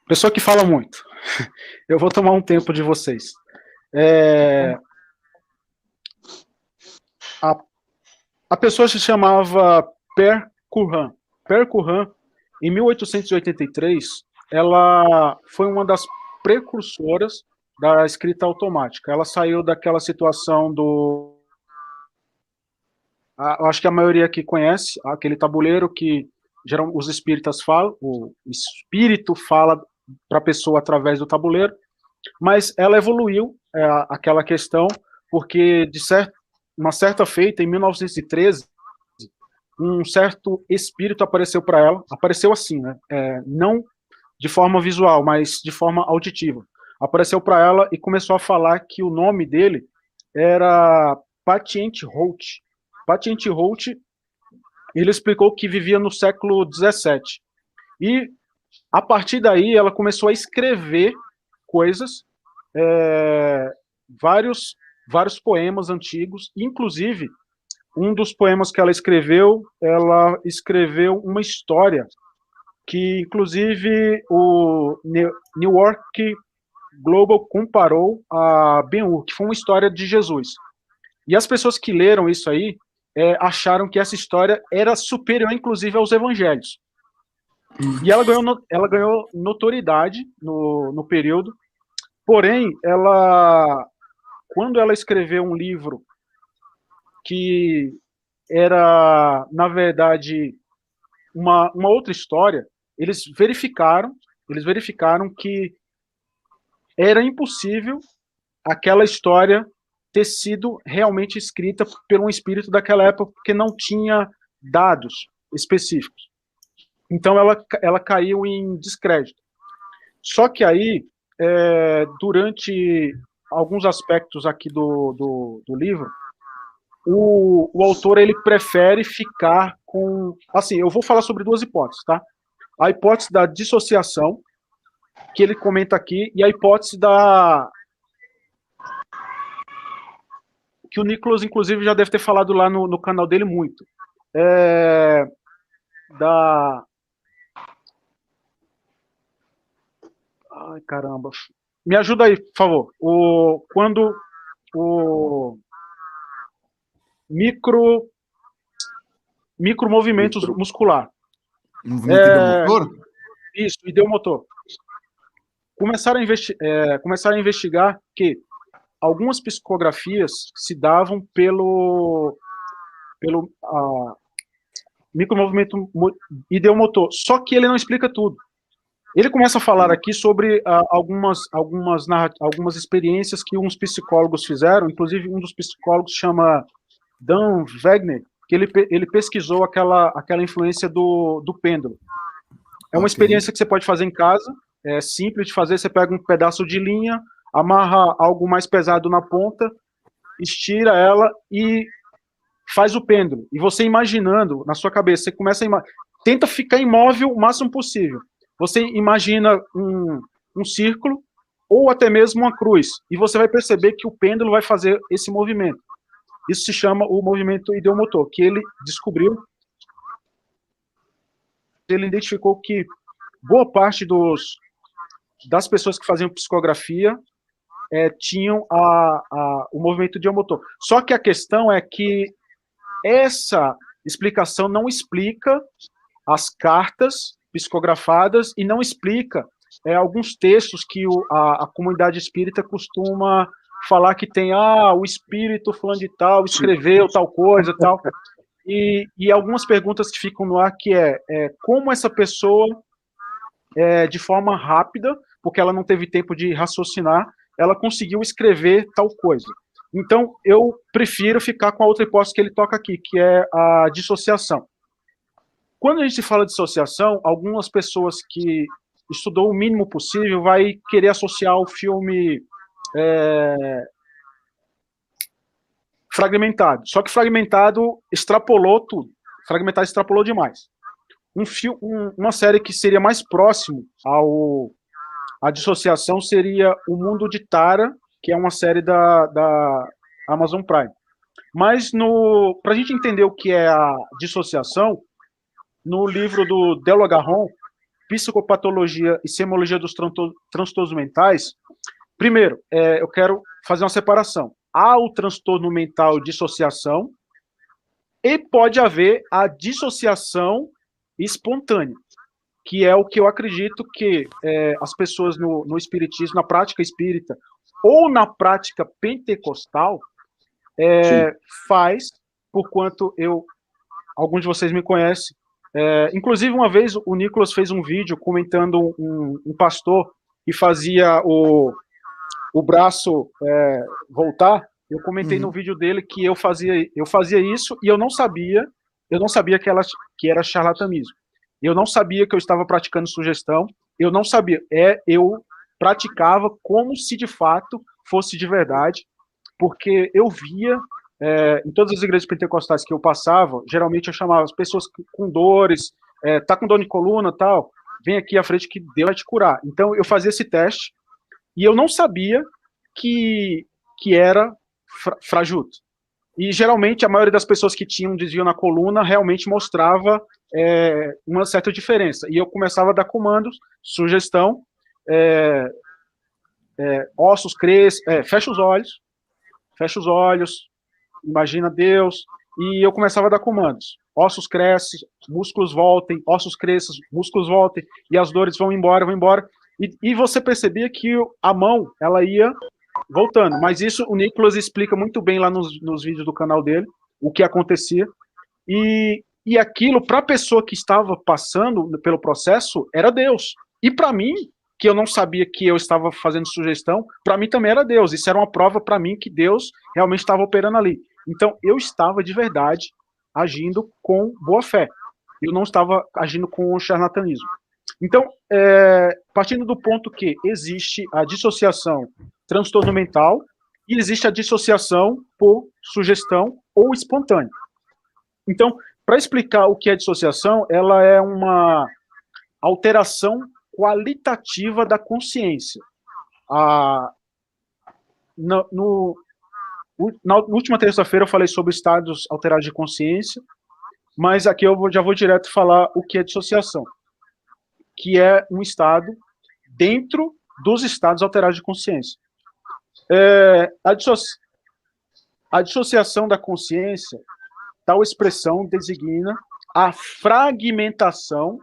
Pessoa que fala muito. Eu vou tomar um tempo de vocês. É, a, a pessoa se chamava Per Curran. Per Curran, em 1883, ela foi uma das precursoras da escrita automática. Ela saiu daquela situação do... eu acho que a maioria aqui conhece aquele tabuleiro que geram, os espíritas falam, o espírito fala para a pessoa através do tabuleiro, mas ela evoluiu aquela questão, porque uma certa feita, em 1913, um certo espírito apareceu para ela, apareceu assim, né? Não de forma visual, mas de forma auditiva. Apareceu para ela e começou a falar que o nome dele era Patiente Holt. Patiente Holt, ele explicou que vivia no século 17. E a partir daí ela começou a escrever coisas, é, vários, vários poemas antigos, inclusive um dos poemas que ela escreveu uma história que, inclusive, o New York Global comparou a Ben-Hur, que foi uma história de Jesus. E as pessoas que leram isso aí acharam que essa história era superior, inclusive, aos evangelhos. E ela ganhou notoriedade no período, porém, quando ela escreveu um livro que era, na verdade, uma outra história, eles verificaram que era impossível aquela história ter sido realmente escrita por um espírito daquela época, porque não tinha dados específicos. Então ela caiu em descrédito. Só que aí, durante alguns aspectos aqui do livro, o autor ele prefere ficar com... Assim, eu vou falar sobre duas hipóteses, tá? A hipótese da dissociação, que ele comenta aqui, e a hipótese que o Nicolas, inclusive, já deve ter falado lá no canal dele muito. Da... Ai, caramba. Me ajuda aí, por favor. Quando o micromovimentos Micro. muscular. Movimento ideomotor? Isso, ideomotor. Começaram a investigar que algumas psicografias se davam pelo micromovimento ideomotor, só que ele não explica tudo. Ele começa a falar aqui sobre algumas experiências que uns psicólogos fizeram, inclusive um dos psicólogos chama Dan Wegner, que ele pesquisou aquela influência do pêndulo. É uma experiência que você pode fazer em casa, é simples de fazer, você pega um pedaço de linha, amarra algo mais pesado na ponta, estira ela e faz o pêndulo. E você imaginando na sua cabeça, você começa tenta ficar imóvel o máximo possível. Você imagina um círculo ou até mesmo uma cruz, e você vai perceber que o pêndulo vai fazer esse movimento. Isso se chama o movimento ideomotor, que ele descobriu. Ele identificou que boa parte das pessoas que faziam psicografia tinham o movimento ideomotor. Só que a questão é que essa explicação não explica as cartas psicografadas e não explica alguns textos que a comunidade espírita costuma falar que tem, o espírito fulano de tal escreveu tal coisa, tal. E algumas perguntas que ficam no ar, que como essa pessoa, de forma rápida, porque ela não teve tempo de raciocinar, ela conseguiu escrever tal coisa. Então, eu prefiro ficar com a outra hipótese que ele toca aqui, que é a dissociação. Quando a gente fala de dissociação, algumas pessoas que estudou o mínimo possível vai querer associar o filme Fragmentado. Só que Fragmentado extrapolou tudo. Fragmentado extrapolou demais. Uma série que seria mais próximo à dissociação seria O Mundo de Tara, que é uma série da Amazon Prime. Mas, para a gente entender o que é a dissociação, no livro do Del Agarron, psicopatologia e semiologia dos transtornos mentais, primeiro, eu quero fazer uma separação. Há o transtorno mental dissociação e pode haver a dissociação espontânea, que é o que eu acredito que as pessoas no espiritismo, na prática espírita ou na prática pentecostal, faz, por quanto alguns de vocês me conhecem. Inclusive, uma vez o Nicolas fez um vídeo comentando um pastor que fazia o braço voltar. Eu comentei no vídeo dele que eu fazia isso e eu não sabia que era charlatanismo. Eu não sabia que eu estava praticando sugestão, eu não sabia. Eu praticava como se de fato fosse de verdade, porque eu via, em todas as igrejas pentecostais que eu passava, geralmente eu chamava as pessoas com dores, tá com dor de coluna e tal, vem aqui à frente que Deus vai te curar. Então eu fazia esse teste e eu não sabia que era frajuto. E geralmente a maioria das pessoas que tinham desvio na coluna realmente mostrava uma certa diferença. E eu começava a dar comandos, sugestão, ossos crescem, fecha os olhos, imagina Deus, e eu começava a dar comandos. Ossos crescem, músculos voltem, ossos crescem, músculos voltem, e as dores vão embora. E você percebia que a mão, ela ia voltando. Mas isso o Nicolas explica muito bem lá nos vídeos do canal dele, o que acontecia. E aquilo, para a pessoa que estava passando pelo processo, era Deus. E para mim, que eu não sabia que eu estava fazendo sugestão, para mim também era Deus. Isso era uma prova para mim que Deus realmente estava operando ali. Então, eu estava de verdade agindo com boa fé. Eu não estava agindo com o charlatanismo. Então, partindo do ponto que existe a dissociação transtorno mental e existe a dissociação por sugestão ou espontânea. Então, para explicar o que é dissociação, ela é uma alteração qualitativa da consciência. Na última terça-feira eu falei sobre estados alterados de consciência, mas aqui eu já vou direto falar o que é dissociação, que é um estado dentro dos estados alterados de consciência. A dissociação da consciência, tal expressão designa a fragmentação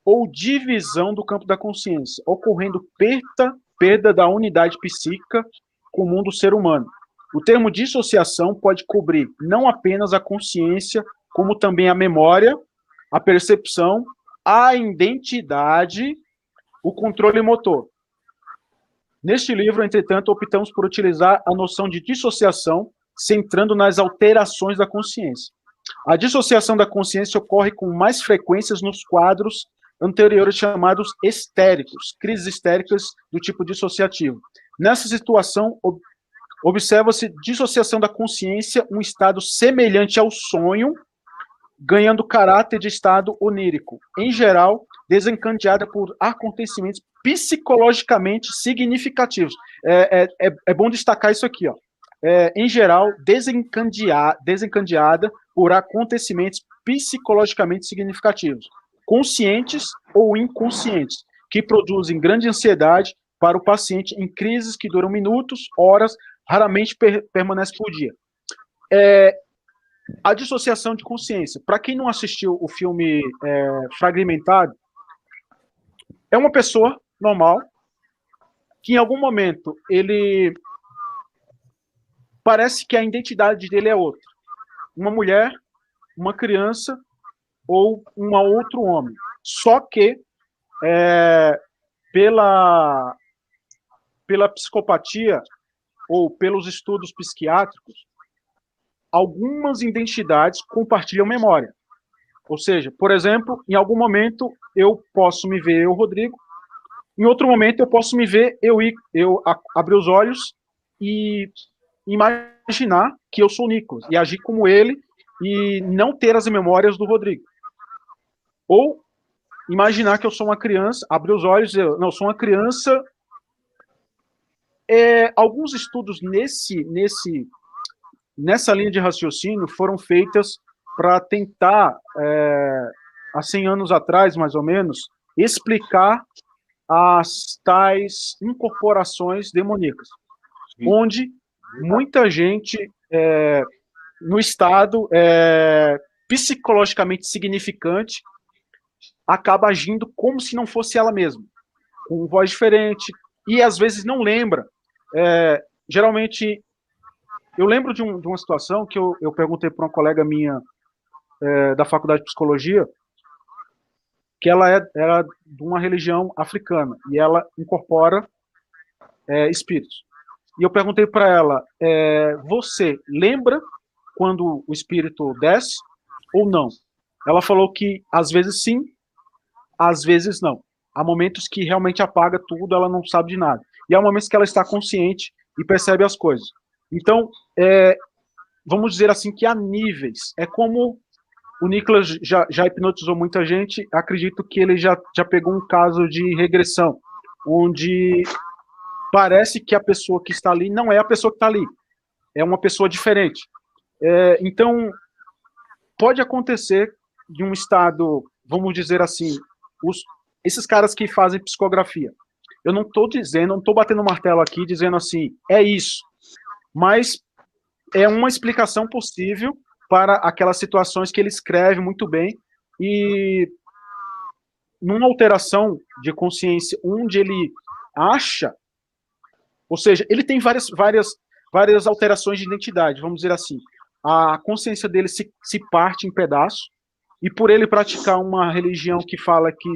ou divisão do campo da consciência, ocorrendo perda da unidade psíquica comum do ser humano. O termo dissociação pode cobrir não apenas a consciência, como também a memória, a percepção, a identidade, o controle motor. Neste livro, entretanto, optamos por utilizar a noção de dissociação, centrando nas alterações da consciência. A dissociação da consciência ocorre com mais frequências nos quadros anteriores chamados histéricos, crises histéricas do tipo dissociativo. Nessa situação, observa-se dissociação da consciência, um estado semelhante ao sonho, ganhando caráter de estado onírico, em geral, desencadeada por acontecimentos psicologicamente significativos. É bom destacar isso aqui, ó. Em geral, desencadeada por acontecimentos psicologicamente significativos, conscientes ou inconscientes, que produzem grande ansiedade para o paciente em crises que duram minutos, horas, raramente permanece por dia. A dissociação de consciência. Para quem não assistiu o filme Fragmentado, é uma pessoa normal que em algum momento ele parece que a identidade dele é outra. Uma mulher, uma criança ou um outro homem. Só que pela psicopatia ou pelos estudos psiquiátricos, algumas identidades compartilham memória. Ou seja, por exemplo, em algum momento eu posso me ver eu, Rodrigo, em outro momento eu posso me ver eu abrir os olhos e imaginar que eu sou o Nicolas e agir como ele e não ter as memórias do Rodrigo. Ou imaginar que eu sou uma criança, abrir os olhos e eu sou uma criança. Alguns estudos nessa linha de raciocínio foram feitas para tentar, há 100 anos atrás, mais ou menos, explicar as tais incorporações demoníacas, onde muita gente no estado psicologicamente significante acaba agindo como se não fosse ela mesma, com voz diferente, e às vezes não lembra. Geralmente, eu lembro de uma situação que eu perguntei para uma colega minha da faculdade de psicologia, que ela era de uma religião africana, e ela incorpora espíritos. E eu perguntei para ela, você lembra quando o espírito desce ou não? Ela falou que às vezes sim, às vezes não. Há momentos que realmente apaga tudo, ela não sabe de nada. E há momentos que ela está consciente e percebe as coisas. Então, vamos dizer assim que há níveis. É como o Nicolas já hipnotizou muita gente, acredito que ele já pegou um caso de regressão, onde parece que a pessoa que está ali não é a pessoa que está ali, é uma pessoa diferente. Então, pode acontecer de um estado, vamos dizer assim, esses caras que fazem psicografia. Eu não estou dizendo, não estou batendo martelo aqui dizendo assim, é isso, mas é uma explicação possível para aquelas situações que ele escreve muito bem, e numa alteração de consciência onde ele acha, ou seja, ele tem várias alterações de identidade, vamos dizer assim. A consciência dele se parte em pedaços, e por ele praticar uma religião que fala que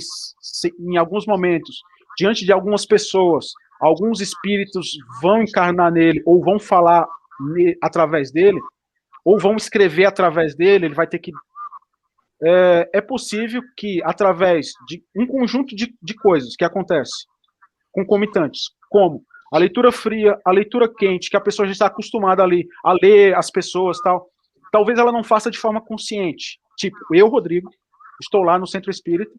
em alguns momentos, diante de algumas pessoas, alguns espíritos vão encarnar nele, ou vão falar através dele, ou vão escrever através dele, ele vai ter que... É possível que, através de um conjunto de coisas que acontecem, concomitantes, como a leitura fria, a leitura quente, que a pessoa já está acostumada ali a ler as pessoas, tal, talvez ela não faça de forma consciente. Tipo, eu, Rodrigo, estou lá no Centro Espírita,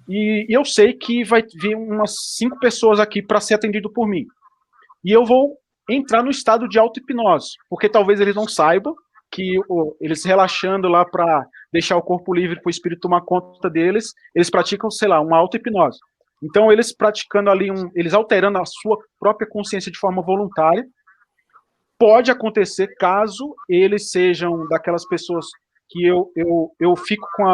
e eu sei que vai vir umas 5 pessoas aqui para ser atendido por mim. E eu vou entrar no estado de auto-hipnose, porque talvez eles não saibam que eles relaxando lá para deixar o corpo livre para o espírito tomar conta deles, eles praticam, sei lá, uma auto-hipnose. Então, eles praticando ali, eles alterando a sua própria consciência de forma voluntária, pode acontecer caso eles sejam daquelas pessoas que eu fico com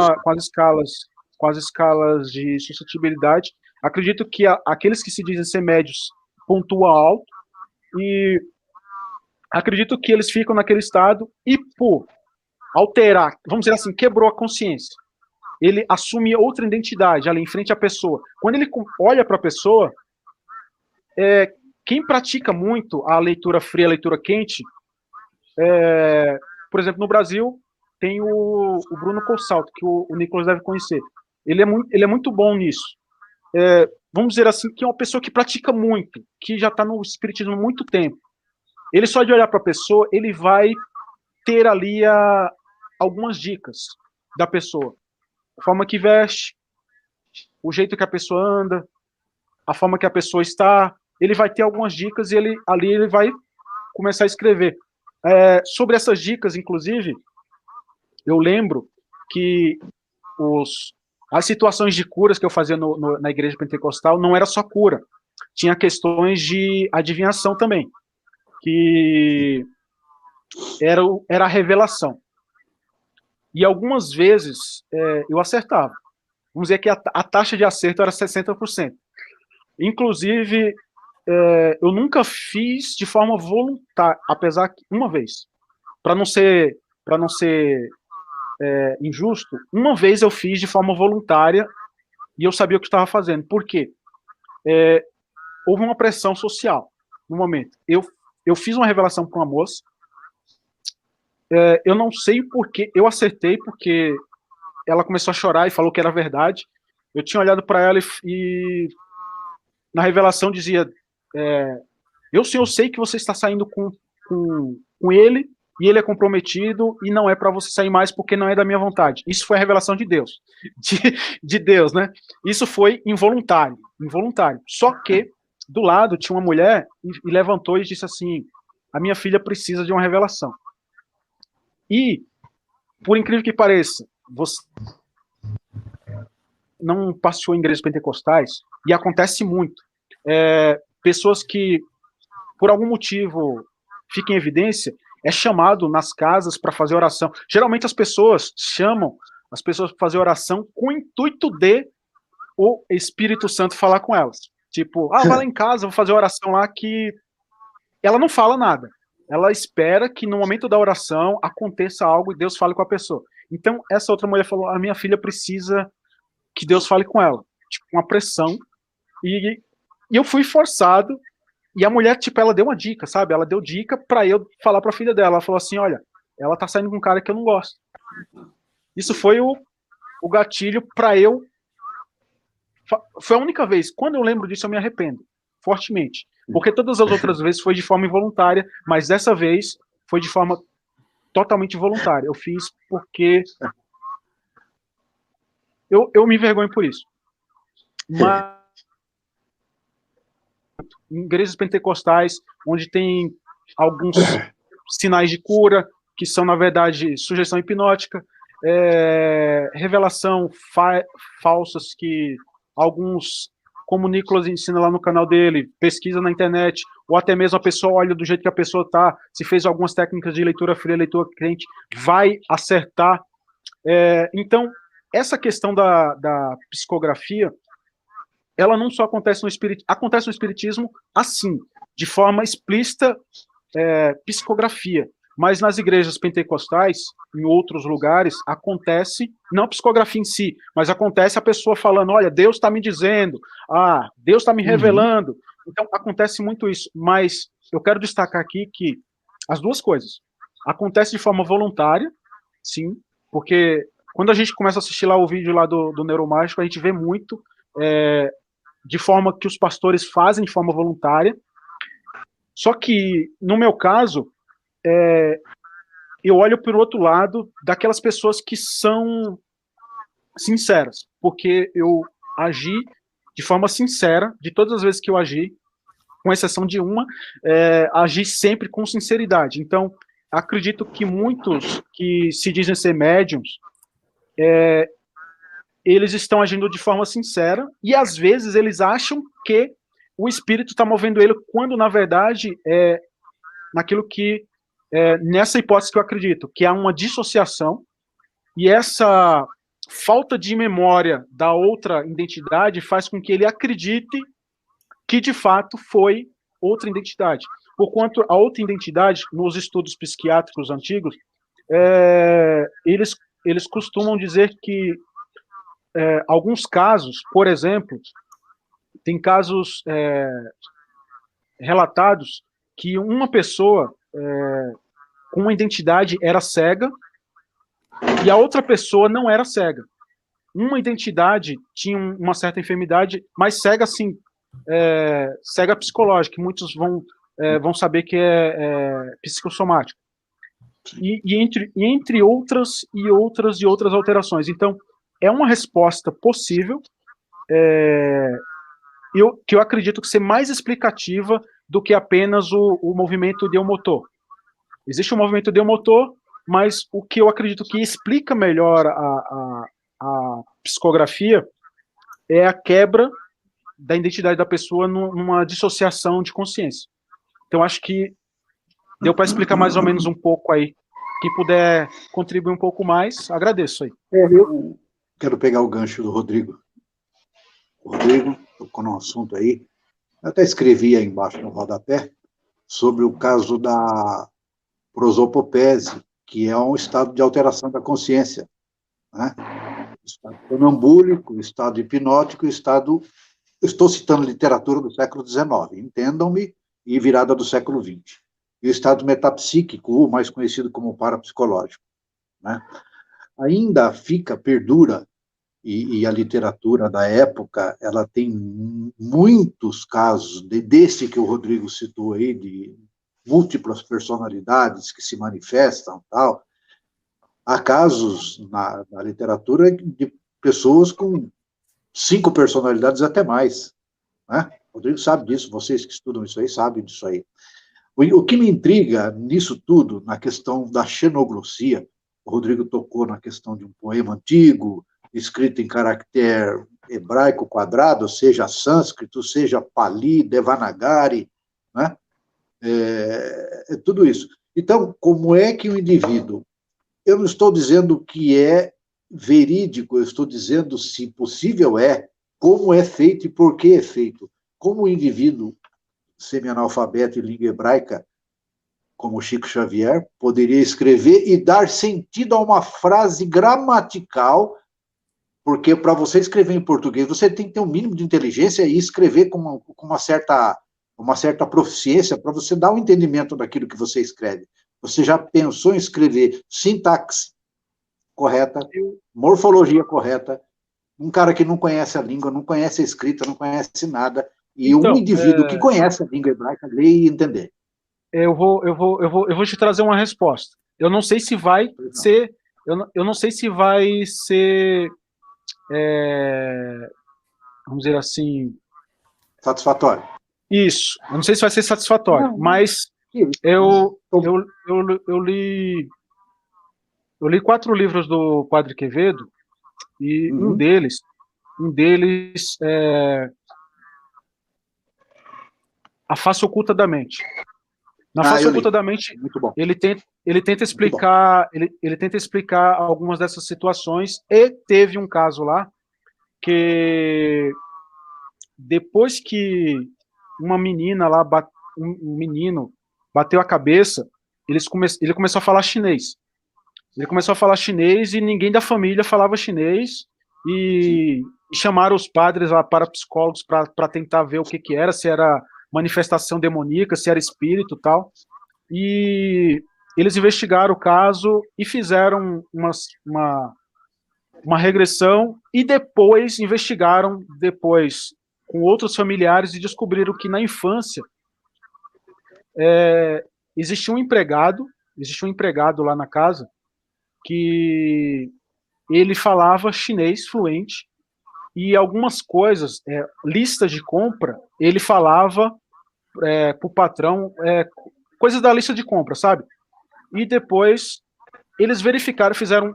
as escalas de suscetibilidade. Acredito que aqueles que se dizem ser médios pontuam alto, e acredito que eles ficam naquele estado, e por alterar, vamos dizer assim, quebrou a consciência, ele assume outra identidade ali em frente à pessoa. Quando ele olha para a pessoa, quem pratica muito a leitura fria, a leitura quente, por exemplo, no Brasil, tem o Bruno Consalto, que o Nicolas deve conhecer. Ele é muito bom nisso. Vamos dizer assim, que é uma pessoa que pratica muito, que já está no espiritismo há muito tempo. Ele só de olhar para a pessoa, ele vai ter ali algumas dicas da pessoa. A forma que veste, o jeito que a pessoa anda, a forma que a pessoa está, ele vai ter algumas dicas, e ali ele vai começar a escrever. Sobre essas dicas, inclusive, eu lembro que as situações de curas que eu fazia na igreja pentecostal não era só cura, tinha questões de adivinhação também, que era a revelação. E algumas vezes eu acertava. Vamos dizer que a taxa de acerto era 60%. Inclusive, eu nunca fiz de forma voluntária, apesar que uma vez, para não ser injusto, uma vez eu fiz de forma voluntária e eu sabia o que estava fazendo. Por quê? Houve uma pressão social no momento. Eu fiz uma revelação para uma moça, eu não sei porquê, eu acertei porque ela começou a chorar e falou que era verdade. Eu tinha olhado para ela e na revelação dizia, eu sei que você está saindo com ele, e ele é comprometido, e não é para você sair mais porque não é da minha vontade. Isso foi a revelação de Deus. De Deus, né? Isso foi involuntário. Só que, do lado, tinha uma mulher e levantou e disse assim, a minha filha precisa de uma revelação. E, por incrível que pareça, não passeou em igrejas pentecostais, e acontece muito, pessoas que, por algum motivo, ficam em evidência, é chamado nas casas para fazer oração. Geralmente as pessoas chamam as pessoas para fazer oração com o intuito de o Espírito Santo falar com elas. Tipo, vai lá em casa, vou fazer oração lá, que ela não fala nada. Ela espera que no momento da oração aconteça algo e Deus fale com a pessoa. Então, essa outra mulher falou, a minha filha precisa que Deus fale com ela. Tipo, uma pressão. E eu fui forçado, e a mulher, tipo, ela deu uma dica, sabe? Ela deu dica pra eu falar pra filha dela. Ela falou assim, olha, ela tá saindo com um cara que eu não gosto. Isso foi o gatilho pra eu... Foi a única vez. Quando eu lembro disso, eu me arrependo. Fortemente. Porque todas as outras vezes foi de forma involuntária, mas dessa vez foi de forma totalmente voluntária. Eu fiz porque eu me envergonho por isso. Mas em igrejas pentecostais, onde tem alguns sinais de cura, que são, na verdade, sugestão hipnótica, revelação falsas que alguns, como o Nicolas ensina lá no canal dele, pesquisa na internet, ou até mesmo a pessoa olha do jeito que a pessoa está, se fez algumas técnicas de leitura fria, leitura crente, vai acertar. Então, essa questão da psicografia, ela não só acontece no espiritismo, acontece no espiritismo assim, de forma explícita, psicografia, mas nas igrejas pentecostais, em outros lugares, acontece, não a psicografia em si, mas acontece a pessoa falando, olha, Deus está me dizendo, Deus está me revelando. Então, acontece muito isso, mas eu quero destacar aqui que as duas coisas, acontece de forma voluntária, sim, porque quando a gente começa a assistir lá o vídeo lá do Neuromágico, a gente vê muito de forma que os pastores fazem de forma voluntária, só que, no meu caso, eu olho para o outro lado daquelas pessoas que são sinceras, porque eu agi de forma sincera, de todas as vezes que eu agi, com exceção de uma, agi sempre com sinceridade. Então, acredito que muitos que se dizem ser médiums, eles estão agindo de forma sincera, e às vezes eles acham que o espírito está movendo ele, quando na verdade é naquilo que, nessa hipótese que eu acredito, que há uma dissociação, e essa falta de memória da outra identidade faz com que ele acredite que de fato foi outra identidade. Porquanto a outra identidade, nos estudos psiquiátricos antigos, eles costumam dizer que alguns casos, por exemplo, tem casos relatados que uma pessoa com uma identidade era cega e a outra pessoa não era cega. Uma identidade tinha uma certa enfermidade, mas cega assim, cega psicológica, que muitos vão saber que é psicossomático. E entre outras alterações. Então, é uma resposta possível, que eu acredito que ser mais explicativa do que apenas o movimento ideomotor. Existe um movimento ideomotor, mas o que eu acredito que explica melhor a psicografia é a quebra da identidade da pessoa numa dissociação de consciência. Então, acho que deu para explicar mais ou menos um pouco aí. Quem puder contribuir um pouco mais, agradeço aí. Eu quero pegar o gancho do Rodrigo. O Rodrigo tocou num assunto aí, eu até escrevi aí embaixo no rodapé, sobre o caso da prosopopese, que é um estado de alteração da consciência, né? Estado sonambúlico, estado hipnótico, estado... Estou citando literatura do século XIX, entendam-me, e virada do século XX. E o estado metapsíquico, o mais conhecido como parapsicológico, né? Ainda perdura, e a literatura da época, ela tem muitos casos, desse que o Rodrigo citou aí, de múltiplas personalidades que se manifestam, tal. Há casos na literatura de pessoas com 5 personalidades até mais, né? O Rodrigo sabe disso, vocês que estudam isso aí sabem disso aí. O que me intriga nisso tudo, na questão da xenoglossia, o Rodrigo tocou na questão de um poema antigo, escrito em caractere hebraico quadrado, seja sânscrito, seja Pali, Devanagari, né? Tudo isso. Então, como é que o indivíduo... Eu não estou dizendo que é verídico, eu estou dizendo, se possível como é feito e por que é feito. Como o indivíduo semi-analfabeto em língua hebraica, como Chico Xavier, poderia escrever e dar sentido a uma frase gramatical, porque para você escrever em português, você tem que ter um mínimo de inteligência e escrever com uma certa proficiência para você dar um entendimento daquilo que você escreve. Você já pensou em escrever sintaxe correta, morfologia correta, um cara que não conhece a língua, não conhece a escrita, não conhece nada, e então, um indivíduo que conhece a língua hebraica ler e entender. Eu vou te trazer uma resposta. Eu não sei se vai ser... Eu não sei se vai ser... vamos dizer assim... Satisfatório. Isso. Eu não sei se vai ser satisfatório, mas eu li 4 livros do Padre Quevedo, e um deles é A Face Oculta da Mente. Na Face Oculta da Mente, ele tenta explicar algumas dessas situações, e teve um caso lá que depois que uma menina lá, um menino bateu a cabeça, ele começou a falar chinês. Ele começou a falar chinês e ninguém da família falava chinês, e chamaram os padres lá, parapsicólogos, para tentar ver o que era, se era manifestação demoníaca, se era espírito e tal. E eles investigaram o caso e fizeram uma regressão, e depois investigaram com outros familiares e descobriram que na infância existia um empregado lá na casa que ele falava chinês fluente, e algumas coisas, listas de compra, ele falava para o patrão, coisas da lista de compra, sabe? E depois eles verificaram, fizeram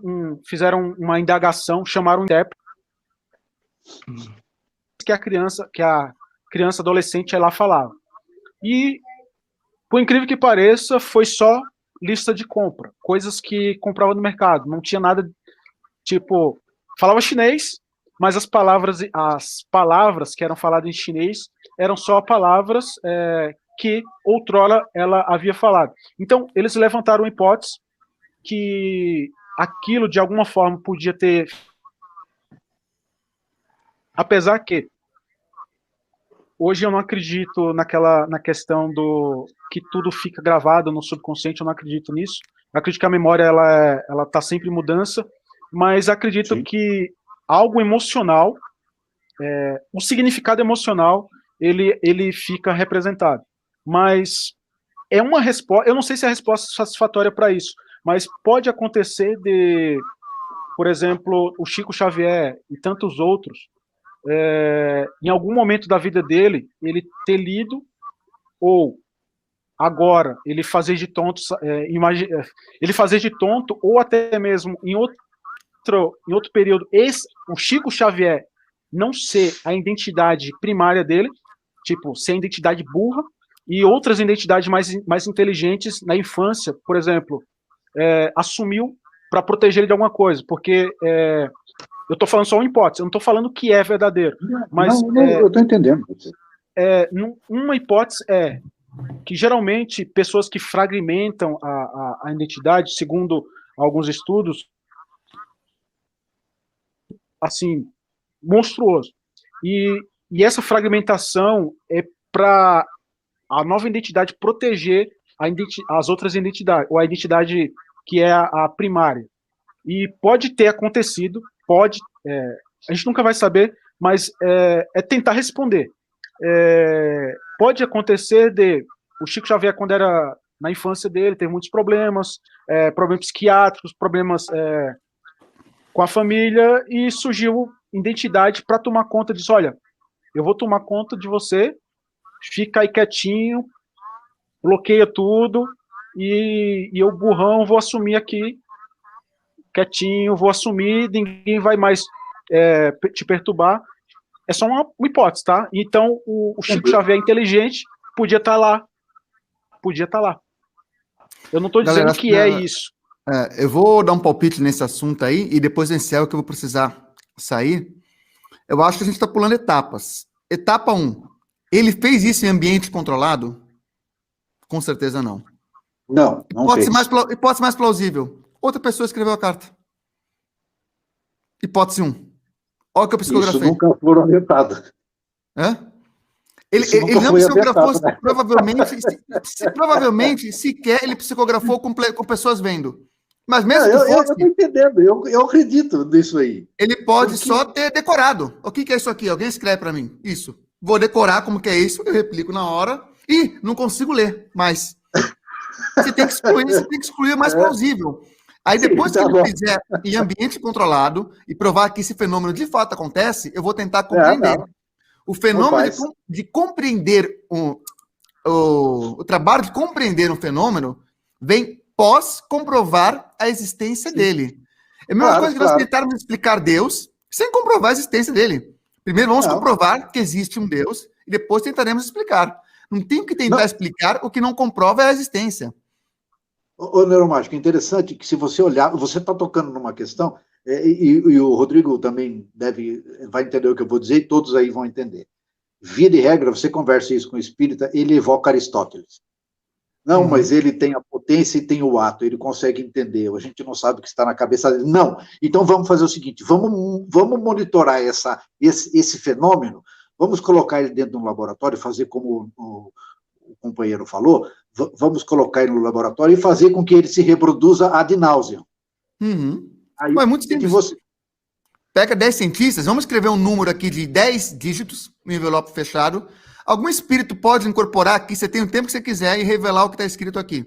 uma indagação, chamaram um intérprete, que a criança adolescente lá falava. E, por incrível que pareça, foi só lista de compra, coisas que comprava no mercado, não tinha nada, tipo, falava chinês, mas as palavras que eram faladas em chinês eram só palavras que outrora ela havia falado. Então, eles levantaram a hipótese que aquilo, de alguma forma, podia ter... Apesar que hoje eu não acredito na questão do que tudo fica gravado no subconsciente, eu não acredito nisso. Eu acredito que a memória ela está sempre em mudança, mas acredito que algo emocional, o significado emocional, ele fica representado. Mas é uma resposta, eu não sei se é a resposta satisfatória para isso, mas pode acontecer de, por exemplo, o Chico Xavier e tantos outros, em algum momento da vida dele, ele ter lido, ou agora, ele fazer de tonto, ele fazer de tonto, ou até mesmo em outro período, o Chico Xavier não ser a identidade primária dele, tipo, ser a identidade burra, e outras identidades mais inteligentes na infância, por exemplo, assumiu para proteger ele de alguma coisa, porque eu estou falando só uma hipótese, eu não estou falando que é verdadeiro, mas eu estou entendendo. Uma hipótese é que geralmente pessoas que fragmentam a identidade, segundo alguns estudos, assim, monstruoso. E essa fragmentação é para a nova identidade proteger as outras identidades, ou a identidade que é a primária. E pode ter acontecido, a gente nunca vai saber, mas é tentar responder. Pode acontecer o Chico Xavier, quando era na infância dele, teve muitos problemas, problemas psiquiátricos, problemas com a família, e surgiu identidade para tomar conta disso. Olha, eu vou tomar conta de você, fica aí quietinho, bloqueia tudo, e eu, burrão, vou assumir aqui, quietinho, vou assumir, ninguém vai mais te perturbar. É só uma hipótese, tá? Então, o Chico Xavier inteligente podia estar lá. Podia estar lá. Eu não estou dizendo que é isso. Eu vou dar um palpite nesse assunto aí, e depois eu encerro que eu vou precisar sair. Eu acho que a gente está pulando etapas. Etapa 1. Ele fez isso em ambiente controlado? Com certeza não. Não fez. Hipótese mais plausível. Outra pessoa escreveu a carta. Hipótese 1. Olha o que eu psicografei. Isso nunca foi alertado. Ele não psicografou, né? Provavelmente, sequer ele psicografou com pessoas vendo. Mas mesmo que fosse... Eu estou entendendo, eu acredito nisso aí. Ele pode só ter decorado. O que é isso aqui? Alguém escreve para mim. Isso. Vou decorar como que é isso, eu replico na hora e não consigo ler mais. Você tem que excluir o mais plausível. Aí depois que ele fizer em ambiente controlado e provar que esse fenômeno de fato acontece, eu vou tentar compreender. O fenômeno de compreender o trabalho de compreender um fenômeno vem pós comprovar a existência dele. É a mesma coisa que nós tentarmos explicar Deus sem comprovar a existência dele. Primeiro vamos comprovar que existe um Deus e depois tentaremos explicar. Não tem que tentar explicar o que não comprova é a existência. Ô, Neuromágico, interessante que se você olhar, você está tocando numa questão, e o Rodrigo também vai entender o que eu vou dizer, e todos aí vão entender. Via de regra, você conversa isso com o espírita, ele evoca Aristóteles. Não, mas ele tem a potência e tem o ato, ele consegue entender, a gente não sabe o que está na cabeça dele. Não, então vamos fazer o seguinte, vamos monitorar esse fenômeno, vamos colocar ele dentro de um laboratório, fazer como o companheiro falou, vamos colocar ele no laboratório e fazer com que ele se reproduza ad nauseam. Aí, é muito simples. Pega 10 cientistas, vamos escrever um número aqui de 10 dígitos no envelope fechado. Algum espírito pode incorporar aqui, você tem o tempo que você quiser e revelar o que está escrito aqui.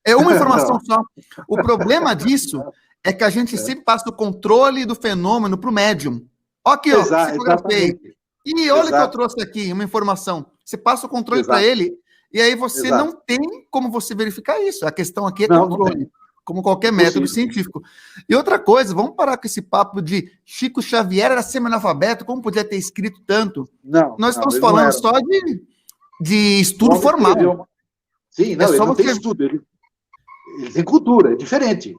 É uma informação só. O problema disso é que a gente sempre passa o controle do fenômeno para o médium. Olha aqui, psicografei. E olha que eu trouxe aqui, uma informação. Você passa o controle para ele, e aí você não tem como você verificar isso. A questão aqui é controle, como qualquer método científico. E outra coisa, vamos parar com esse papo de Chico Xavier era semi-analfabeto, como podia ter escrito tanto? Nós estamos falando só de estudo formal. Sim, não, ele não tem estudo, ele tem cultura, é diferente.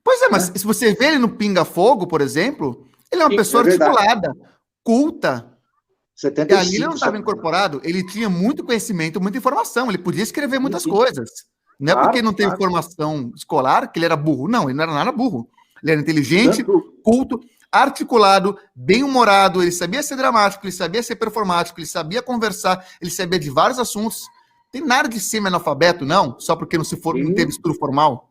Pois é, mas se você vê ele no Pinga Fogo, por exemplo, ele é uma pessoa articulada, culta. 75, e ali ele não estava incorporado, ele tinha muito conhecimento, muita informação, ele podia escrever muitas coisas. Não é porque ele não teve formação escolar que ele era burro. Não, ele não era nada burro. Ele era inteligente, culto, articulado, bem-humorado, ele sabia ser dramático, ele sabia ser performático, ele sabia conversar, ele sabia de vários assuntos. Não tem nada de semi-analfabeto, não, só porque não teve estudo formal.